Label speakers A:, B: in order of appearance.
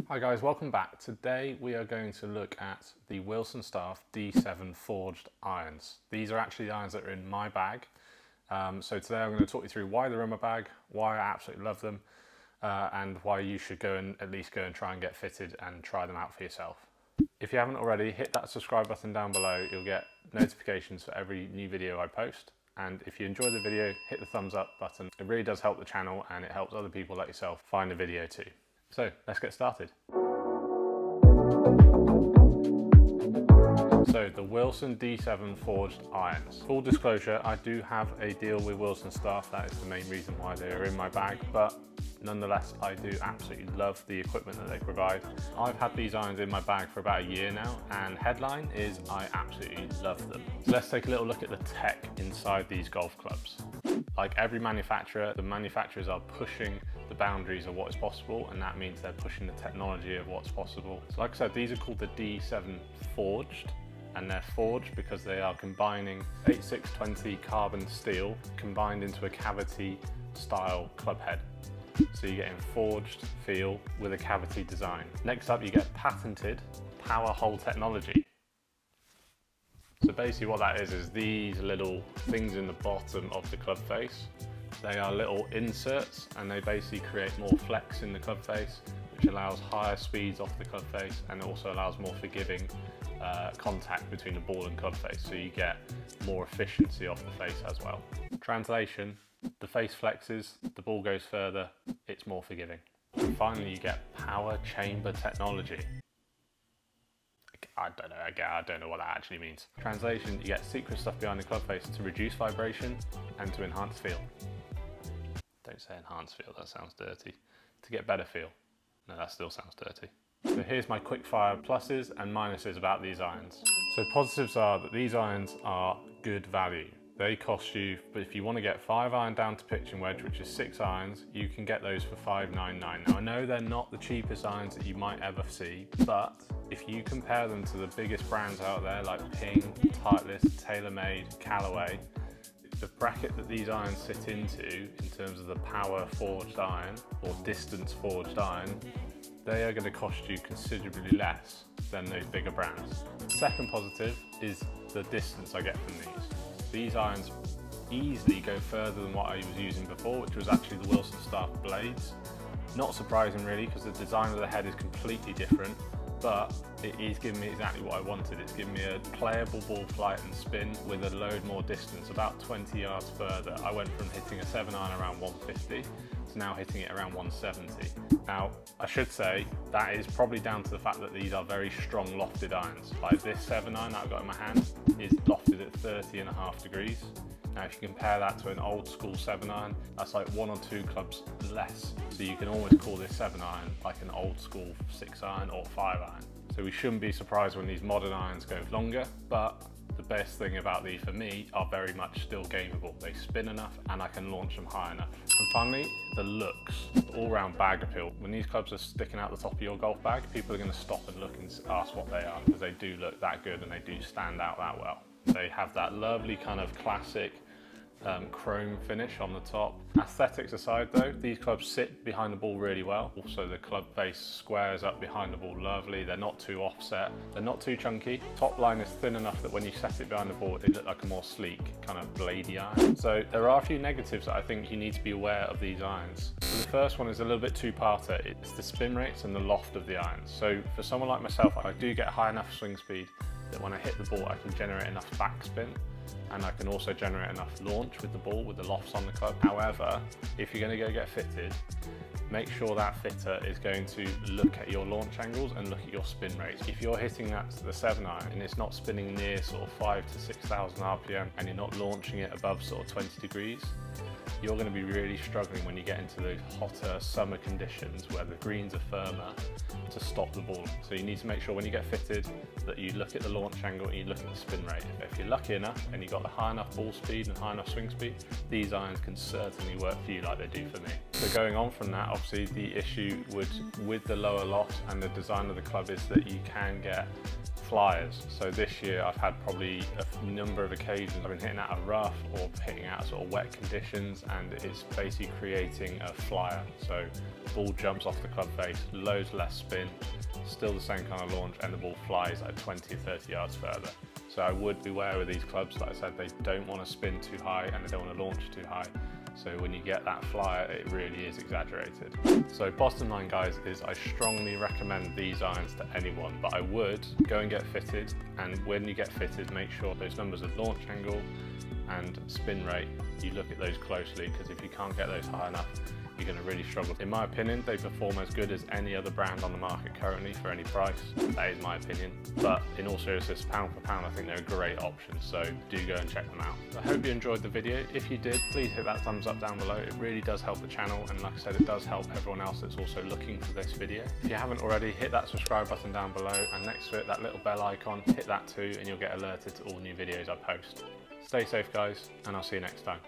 A: Hi guys, welcome back. Today we are going to look at the Wilson Staff D7 forged irons. These are actually the irons that are in my bag. So today I'm going to talk you through why they're in my bag, why I absolutely love them, and why you should go and at least go and try and get fitted and try them out for yourself. If you haven't already, hit that subscribe button down below. You'll get notifications for every new video I post. And if you enjoy the video, hit the thumbs up button. It really does help the channel and it helps other people like yourself find the video too. So let's get started. So the Wilson D7 forged irons. Full disclosure, I do have a deal with Wilson Staff. That is the main reason why they are in my bag, but nonetheless, I do absolutely love the equipment that they provide. I've had these irons in my bag for about a year now, and headline is I absolutely love them. So let's take a little look at the tech inside these golf clubs. Like every manufacturer, the manufacturers are pushing the boundaries of what is possible, and that means they're pushing the technology of what's possible. So like I said, these are called the D7 forged, and they're forged because they are combining 8620 carbon steel combined into a cavity style club head. So you're getting forged feel with a cavity design. Next up, you get patented power hole technology. So basically what that is these little things in the bottom of the club face. They are little inserts and they basically create more flex in the club face, which allows higher speeds off the club face and also allows more forgiving contact between the ball and club face. So you get more efficiency off the face as well. Translation, the face flexes, the ball goes further, it's more forgiving. And finally you get power chamber technology. I don't know what that actually means. Translation, you get secret stuff behind the club face to reduce vibration and to enhance feel. Don't say enhance feel, that sounds dirty. To get better feel. No, that still sounds dirty. So here's my quick fire pluses and minuses about these irons. So positives are that these irons are good value. They cost you, but if you want to get 5 iron down to pitch and wedge, which is 6 irons, you can get those for $5.99. Now I know they're not the cheapest irons that you might ever see, but if you compare them to the biggest brands out there like Ping, Titleist, TaylorMade, Callaway, the bracket that these irons sit into in terms of the power forged iron or distance forged iron, they are going to cost you considerably less than those bigger brands. Second positive is the distance I get from these. These irons easily go further than what I was using before, which was actually the Wilson Staff blades. Not surprising really, because the design of the head is completely different, but it is giving me exactly what I wanted. It's giving me a playable ball flight and spin with a load more distance, about 20 yards further. I went from hitting a 7-iron around 150 to now hitting it around 170. Now, I should say that is probably down to the fact that these are very strong lofted irons. Like this 7-iron that I've got in my hand is lofted at 30.5 degrees. Now, if you compare that to an old school 7-iron, that's like 1 or 2 clubs less. So you can almost call this 7-iron like an old school 6-iron or 5-iron. So we shouldn't be surprised when these modern irons go longer, but the best thing about these for me are very much still gameable. They spin enough and I can launch them high enough. And finally, the looks, all-round bag appeal. When these clubs are sticking out the top of your golf bag, people are going to stop and look and ask what they are, because they do look that good and they do stand out that well. They have that lovely kind of classic chrome finish on the top. Aesthetics aside though, these clubs sit behind the ball really well. Also the club face squares up behind the ball lovely. They're not too offset, they're not too chunky. Top line is thin enough that when you set it behind the ball, they look like a more sleek kind of bladey iron. So there are a few negatives that I think you need to be aware of these irons. So the first one is a little bit two-parter. It's the spin rates and the loft of the irons. So for someone like myself, I do get high enough swing speed that when I hit the ball, I can generate enough backspin, and I can also generate enough launch with the ball with the lofts on the club. However, if you're going to go get fitted, make sure that fitter is going to look at your launch angles and look at your spin rates. If you're hitting that to the 7-iron and it's not spinning near sort of 5,000 to 6,000 RPM and you're not launching it above sort of 20 degrees, you're going to be really struggling when you get into those hotter summer conditions where the greens are firmer to stop the ball. So you need to make sure when you get fitted that you look at the launch angle and you look at the spin rate. If you're lucky enough and you've got the high enough ball speed and high enough swing speed, these irons can certainly work for you like they do for me. So going on from that, obviously the issue with the lower loft and the design of the club is that you can get flyers. So this year I've had probably a number of occasions I've been hitting out of rough or hitting out sort of wet conditions, and it's basically creating a flyer. So the ball jumps off the club face, loads less spin, still the same kind of launch, and the ball flies at 20 or 30 yards further. So I would beware with these clubs. Like I said, they don't want to spin too high and they don't want to launch too high. So when you get that flyer, it really is exaggerated. So bottom line, guys, is I strongly recommend these irons to anyone, but I would go and get fitted. And when you get fitted, make sure those numbers of launch angle and spin rate, you look at those closely, because if you can't get those high enough, you're going to really struggle. In my opinion, they perform as good as any other brand on the market currently for any price. That is my opinion. But in all seriousness, pound for pound, I think they're a great option. So do go and check them out. I hope you enjoyed the video. If you did, please hit that thumbs up down below. It really does help the channel. And like I said, it does help everyone else that's also looking for this video. If you haven't already, hit that subscribe button down below. And next to it, that little bell icon, hit that too, and you'll get alerted to all new videos I post. Stay safe, guys, and I'll see you next time.